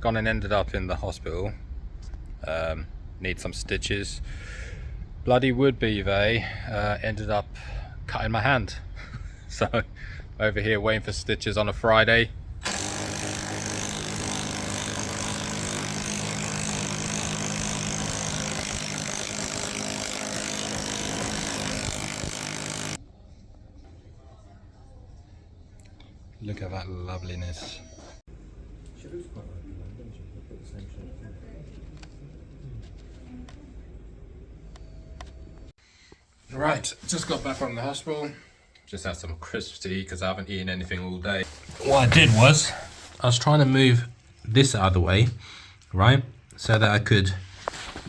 Gone and ended up in the hospital. Need some stitches. Bloody would-be they ended up cutting my hand. So over here waiting for stitches on a Friday. Look at that loveliness. Right, just got back from the hospital. Just had some crisps to eat because I haven't eaten anything all day. What I did was, I was trying to move this out of the way, right? So that I could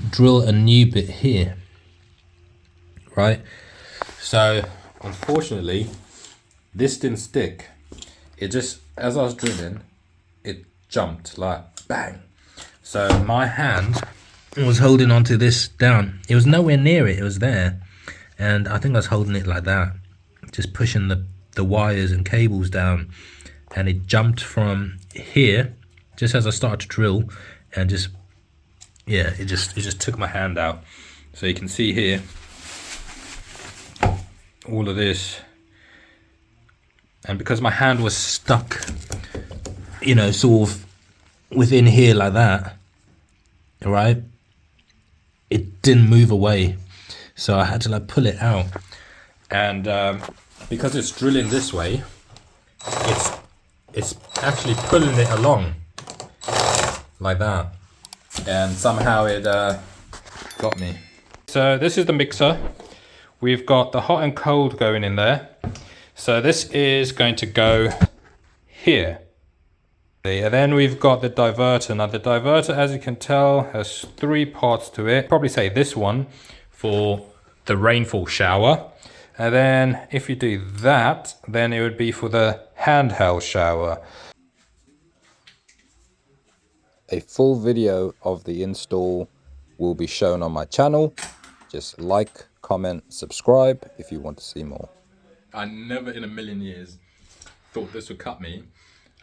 drill a new bit here, right? So, unfortunately, this didn't stick. It just, as I was drilling, it jumped like bang. So my hand was holding onto this down. It was nowhere near it, it was there. And I think I was holding it like that, just pushing the wires and cables down. And it jumped from here, just as I started to drill, and just, yeah, it just took my hand out. So you can see here, all of this. And because my hand was stuck, you know, sort of within here like that, right, it didn't move away. So I had to like pull it out. And because it's drilling this way, it's actually pulling it along like that. And somehow it got me. So this is the mixer. We've got the hot and cold going in there. So this is going to go here. And then we've got the diverter. Now the diverter, as you can tell, has 3 parts to it. Probably say this one for the rainfall shower. And then if you do that, then it would be for the handheld shower. A full video of the install will be shown on my channel. Just like, comment, subscribe if you want to see more. I never in a million years thought this would cut me,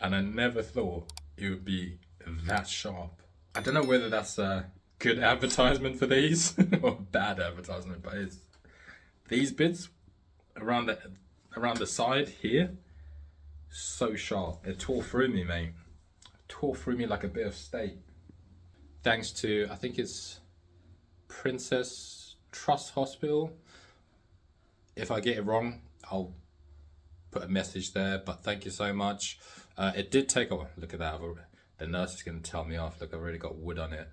and I never thought it would be that sharp. I don't know whether that's a good advertisement for these or bad advertisement, but it's these bits around the side here, so sharp. It tore through me, mate. Tore through me like a bit of steak. Thanks to, I think it's Princess Trust Hospital. If I get it wrong, I'll put a message there, but thank you so much. It did take a while. Look at that. The nurse is going to tell me off. Look, I've already got wood on it.